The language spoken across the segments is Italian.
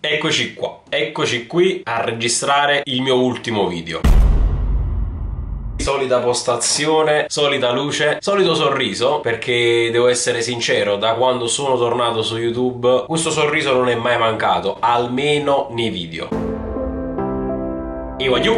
Eccoci qui a registrare il mio ultimo video. Solita postazione, solita luce, solito sorriso, perché devo essere sincero, da quando sono tornato su YouTube questo sorriso non è mai mancato, almeno nei video.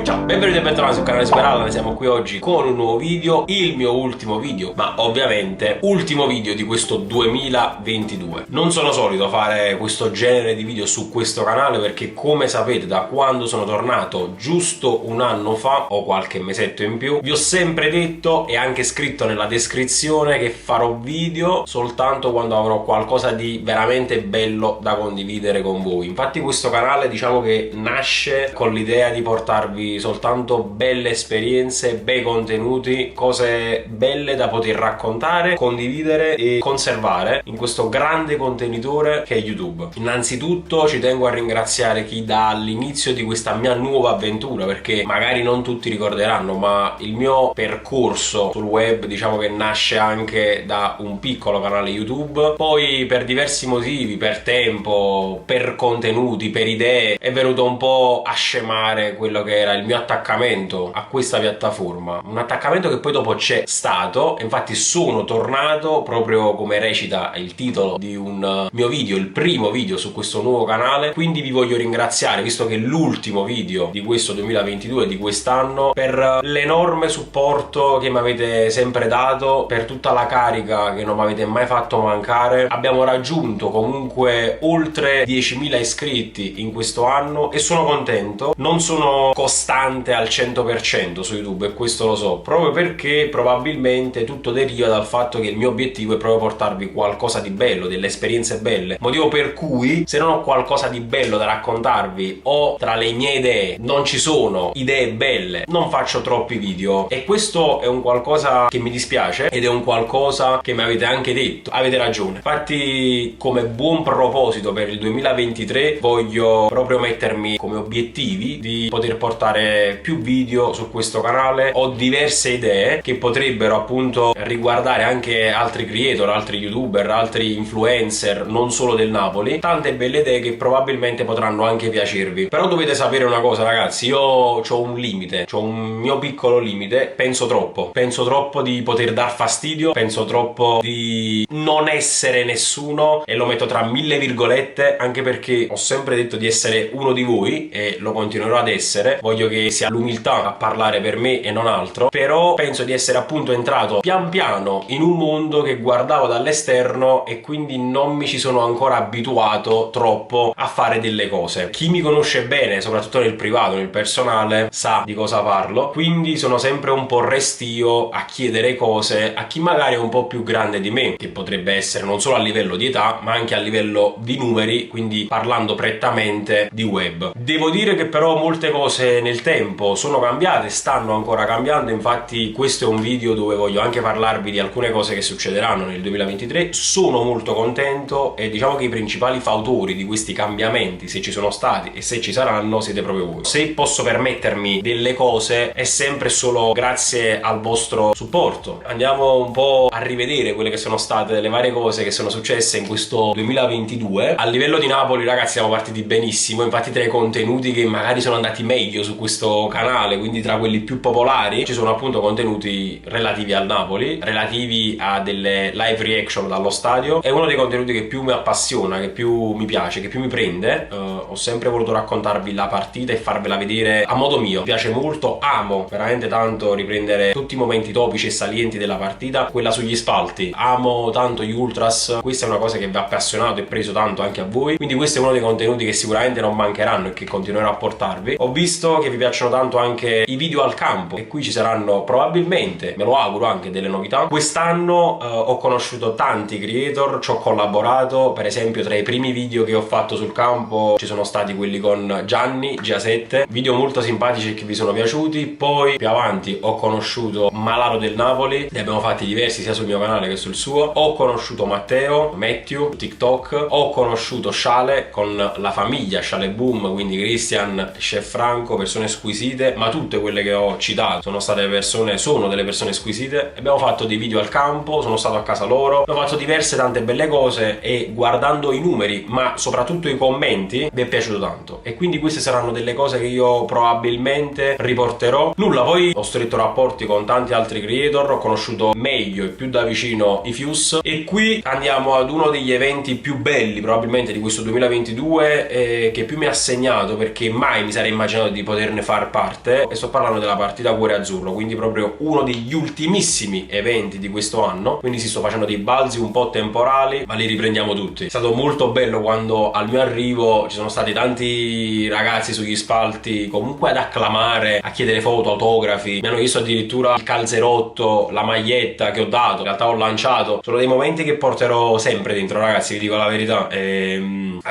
Ciao, benvenuti e bentornati sul canale Super Allan. Siamo qui oggi con un nuovo video, il mio ultimo video, ma ovviamente ultimo video di questo 2022. Non sono solito fare questo genere di video su questo canale perché, come sapete, da quando sono tornato giusto un anno fa o qualche mesetto in più, vi ho sempre detto e anche scritto nella descrizione che farò video soltanto quando avrò qualcosa di veramente bello da condividere con voi. Infatti questo canale, diciamo che nasce con l'idea di portarvi soltanto belle esperienze, bei contenuti, cose belle da poter raccontare, condividere e conservare in questo grande contenitore che è YouTube. Innanzitutto ci tengo a ringraziare chi dall'inizio di questa mia nuova avventura, perché magari non tutti ricorderanno, ma il mio percorso sul web diciamo che nasce anche da un piccolo canale YouTube, poi per diversi motivi, per tempo, per contenuti, per idee, è venuto un po' a scemare quello che era il mio attaccamento a questa piattaforma, un attaccamento che poi dopo c'è stato. Infatti sono tornato proprio come recita il titolo di un mio video, il primo video su questo nuovo canale, quindi vi voglio ringraziare, visto che è l'ultimo video di questo 2022, di quest'anno, per l'enorme supporto che mi avete sempre dato, per tutta la carica che non mi avete mai fatto mancare. Abbiamo raggiunto comunque oltre 10.000 iscritti in questo anno e sono contento. Non sono costante al 100% su YouTube e questo lo so, proprio perché probabilmente tutto deriva dal fatto che il mio obiettivo è proprio portarvi qualcosa di bello, delle esperienze belle, motivo per cui se non ho qualcosa di bello da raccontarvi o tra le mie idee non ci sono idee belle, non faccio troppi video, e questo è un qualcosa che mi dispiace ed è un qualcosa che mi avete anche detto, avete ragione. Infatti, come buon proposito per il 2023 voglio proprio mettermi come obiettivi di poter portare più video su questo canale. Ho diverse idee che potrebbero appunto riguardare anche altri creator, altri youtuber, altri influencer, non solo del Napoli, tante belle idee che probabilmente potranno anche piacervi. Però dovete sapere una cosa, ragazzi, io ho un limite, ho un mio piccolo limite, penso troppo di poter dar fastidio, penso troppo di non essere nessuno, e lo metto tra mille virgolette, anche perché ho sempre detto di essere uno di voi e lo continuerò ad essere. Voglio che sia l'umiltà a parlare per me e non altro, però penso di essere appunto entrato pian piano in un mondo che guardavo dall'esterno e quindi non mi ci sono ancora abituato troppo a fare delle cose. Chi mi conosce bene, soprattutto nel privato, nel personale, sa di cosa parlo, quindi sono sempre un po' restio a chiedere cose a chi magari è un po' più grande di me, che potrebbe essere non solo a livello di età ma anche a livello di numeri, quindi parlando prettamente di web. Devo dire che però molte cose nel tempo sono cambiate, stanno ancora cambiando. Infatti questo è un video dove voglio anche parlarvi di alcune cose che succederanno nel 2023. Sono molto contento e diciamo che i principali fautori di questi cambiamenti, se ci sono stati e se ci saranno, siete proprio voi. Se posso permettermi delle cose è sempre solo grazie al vostro supporto. Andiamo un po' a rivedere quelle che sono state le varie cose che sono successe in questo 2022. A livello di Napoli, ragazzi, siamo partiti benissimo. Infatti tra i contenuti che magari sono andati meglio su questo canale, quindi tra quelli più popolari, ci sono appunto contenuti relativi al Napoli, relativi a delle live reaction dallo stadio. È uno dei contenuti che più mi appassiona, che più mi piace, che più mi prende. Ho sempre voluto raccontarvi la partita e farvela vedere a modo mio. Mi piace molto, amo veramente tanto riprendere tutti i momenti topici e salienti della partita, quella sugli spalti. Amo tanto gli ultras, questa è una cosa che vi ha appassionato e preso tanto anche a voi, quindi questo è uno dei contenuti che sicuramente non mancheranno e che continuerò a portarvi. Ho visto che vi piacciono tanto anche i video al campo e qui ci saranno probabilmente, me lo auguro, anche delle novità. Quest'anno ho conosciuto tanti creator, ci ho collaborato. Per esempio tra i primi video che ho fatto sul campo ci sono stati quelli con Gianni GA7, video molto simpatici e che vi sono piaciuti. Poi più avanti ho conosciuto Malaro del Napoli, ne abbiamo fatti diversi sia sul mio canale che sul suo. Ho conosciuto Matteo, Matthew, TikTok. Ho conosciuto Shale con la famiglia Shale Boom, quindi Christian, Chef Franco, Franco, persone squisite, ma tutte quelle che ho citato sono delle persone squisite. Abbiamo fatto dei video al campo, sono stato a casa loro, abbiamo fatto diverse tante belle cose e guardando i numeri, ma soprattutto i commenti, mi è piaciuto tanto. E quindi queste saranno delle cose che io probabilmente riporterò. Nulla, poi ho stretto rapporti con tanti altri creator, ho conosciuto meglio e più da vicino i Fuse, e qui andiamo ad uno degli eventi più belli probabilmente di questo 2022, che più mi ha segnato, perché mai mi sarei immaginato di poterne far parte, e sto parlando della partita Cuore Azzurro, quindi proprio uno degli ultimissimi eventi di questo anno. Quindi sto facendo dei balzi un po' temporali, ma li riprendiamo tutti. È stato molto bello quando al mio arrivo ci sono stati tanti ragazzi sugli spalti comunque ad acclamare, a chiedere foto, autografi, mi hanno chiesto addirittura il calzerotto, la maglietta che ho dato, in realtà ho lanciato. Sono dei momenti che porterò sempre dentro, ragazzi, vi dico la verità.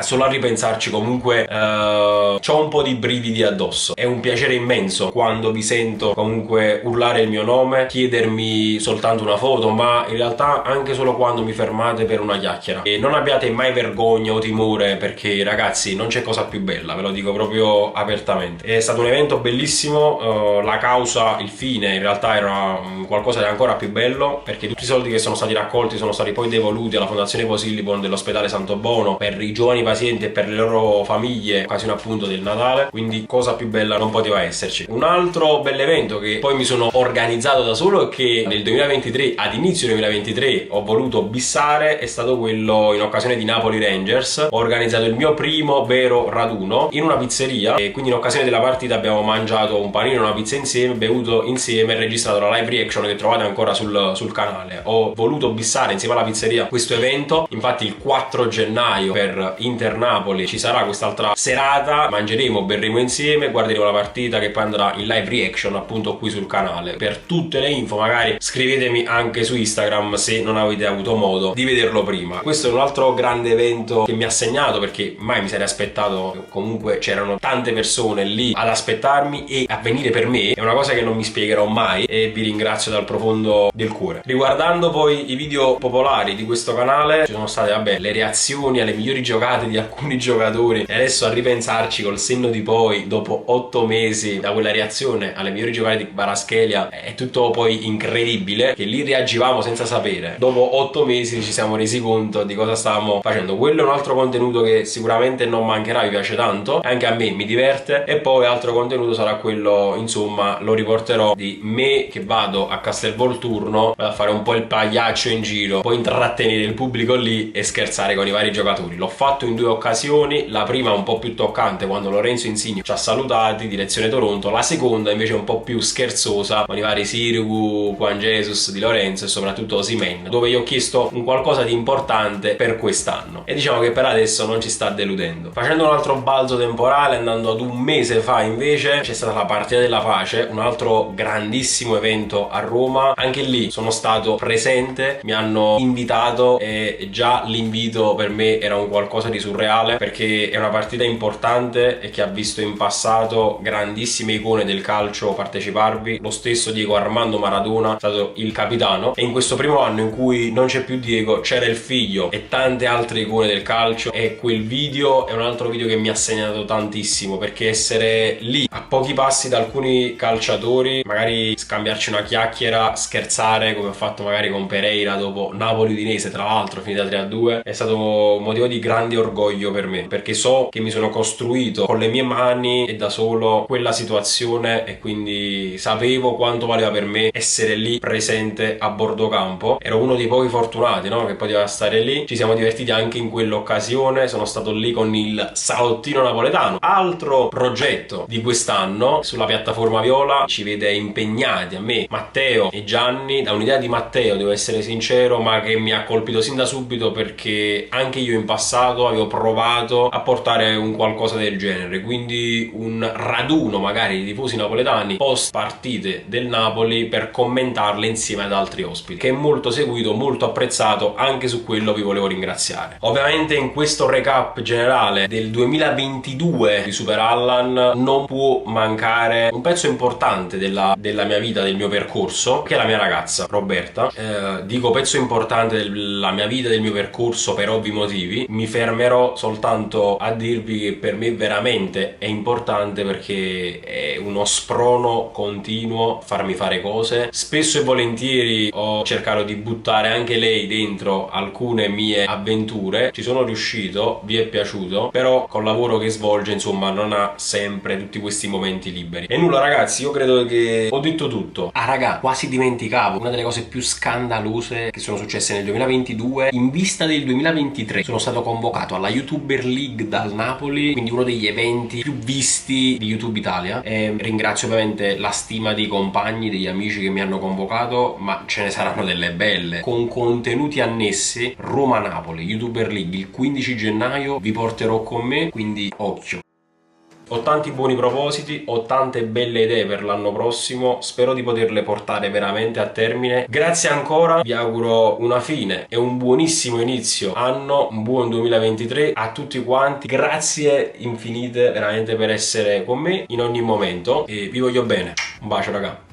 Solo a ripensarci comunque c'ho un po' di brividi addosso. È un piacere immenso quando vi sento comunque urlare il mio nome, chiedermi soltanto una foto, ma in realtà anche solo quando mi fermate per una chiacchiera. E non abbiate mai vergogna o timore, perché ragazzi non c'è cosa più bella, ve lo dico proprio apertamente. È stato un evento bellissimo, la causa, il fine in realtà era qualcosa di ancora più bello, perché tutti i soldi che sono stati raccolti sono stati poi devoluti alla Fondazione Posillipo dell'ospedale Santo Bono per i giovani pazienti e per le loro famiglie, in occasione appunto del Natale. Quindi cosa più bella non poteva esserci. Un altro bell'evento che poi mi sono organizzato da solo e che nel 2023, ad inizio 2023, ho voluto bissare, è stato quello in occasione di Napoli Rangers. Ho organizzato il mio primo vero raduno in una pizzeria, e quindi in occasione della partita abbiamo mangiato un panino e una pizza insieme, bevuto insieme e registrato la live reaction che trovate ancora sul canale. Ho voluto bissare insieme alla pizzeria questo evento, infatti il 4 gennaio per Inter Napoli ci sarà quest'altra serata, mangeremo, berremo insieme, guarderemo la partita che poi andrà in live reaction appunto qui sul canale. Per tutte le info magari scrivetemi anche su Instagram se non avete avuto modo di vederlo prima. Questo è un altro grande evento che mi ha segnato, perché mai mi sarei aspettato, comunque c'erano tante persone lì ad aspettarmi e a venire per me, è una cosa che non mi spiegherò mai e vi ringrazio dal profondo del cuore. Riguardando poi i video popolari di questo canale, ci sono state le reazioni alle migliori giocate di alcuni giocatori, e adesso a ripensarci col senno di poi, dopo 8 mesi da quella reazione alle migliori giocate di Kvaratskhelia, è tutto poi incredibile che lì reagivamo senza sapere. Dopo 8 mesi ci siamo resi conto di cosa stavamo facendo. Quello è un altro contenuto che sicuramente non mancherà, mi piace tanto, anche a me mi diverte. E poi altro contenuto sarà quello, insomma, lo riporterò, di me che vado a Castelvolturno a fare un po' il pagliaccio in giro, poi intrattenere il pubblico lì e scherzare con i vari giocatori. L'ho fatto in 2 occasioni, la prima un po' più toccante quando Lorenzo Insigne ci ha salutati direzione Toronto, la seconda invece un po' più scherzosa con i vari Sirigu, Juan Jesus di Lorenzo e soprattutto Osimhen, dove io ho chiesto un qualcosa di importante per quest'anno, e diciamo che per adesso non ci sta deludendo. Facendo un altro balzo temporale, andando ad un mese fa invece, c'è stata la partita della pace, un altro grandissimo evento a Roma. Anche lì sono stato presente, mi hanno invitato e già l'invito per me era un qualcosa di surreale, perché è una partita importante e che ha visto in passato grandissime icone del calcio parteciparvi. Lo stesso Diego Armando Maradona è stato il capitano, e in questo primo anno in cui non c'è più Diego c'era il figlio e tante altre icone del calcio, e quel video è un altro video che mi ha segnato tantissimo, perché essere lì a pochi passi da alcuni calciatori, magari scambiarci una chiacchiera, scherzare come ho fatto magari con Pereira dopo Napoli-Udinese, tra l'altro finita 3-2, è stato un motivo di grande orgoglio per me, perché so che mi sono costruito con le mie mani e da solo quella situazione, e quindi sapevo quanto valeva per me essere lì presente a bordo campo. Ero uno dei pochi fortunati, no? Che poteva stare lì. Ci siamo divertiti anche in quell'occasione, sono stato lì con il salottino napoletano. Altro progetto di quest'anno sulla piattaforma Viola ci vede impegnati a me, Matteo e Gianni. Da un'idea di Matteo, devo essere sincero, ma che mi ha colpito sin da subito, perché anche io in passato avevo provato a portare un qualcosa del genere, quindi un raduno magari di tifosi napoletani post partite del Napoli per commentarle insieme ad altri ospiti, che è molto seguito, molto apprezzato. Anche su quello vi volevo ringraziare. Ovviamente in questo recap generale del 2022 di Super Allan non può mancare un pezzo importante della mia vita, del mio percorso, che è la mia ragazza Roberta. Dico pezzo importante della mia vita, del mio percorso, per ovvi motivi. Mi fermerò soltanto a dirvi che per me veramente è importante, perché è uno sprono continuo farmi fare cose. Spesso e volentieri ho cercato di buttare anche lei dentro alcune mie avventure, ci sono riuscito, vi è piaciuto, però col lavoro che svolge insomma non ha sempre tutti questi momenti liberi. E nulla ragazzi, io credo che ho detto tutto. Ah raga, quasi dimenticavo una delle cose più scandalose che sono successe nel 2022. In vista del 2023 sono stato convocato alla YouTuber League dal Napoli, quindi uno degli eventi più visti di YouTube Italia, e ringrazio ovviamente la stima dei compagni, degli amici che mi hanno convocato, ma ce ne saranno delle belle, con contenuti annessi. Roma-Napoli, YouTuber League, il 15 gennaio vi porterò con me, quindi occhio. Ho tanti buoni propositi, ho tante belle idee per l'anno prossimo, spero di poterle portare veramente a termine. Grazie ancora, vi auguro una fine e un buonissimo inizio anno, un buon 2023 a tutti quanti. Grazie infinite veramente per essere con me in ogni momento e vi voglio bene. Un bacio raga.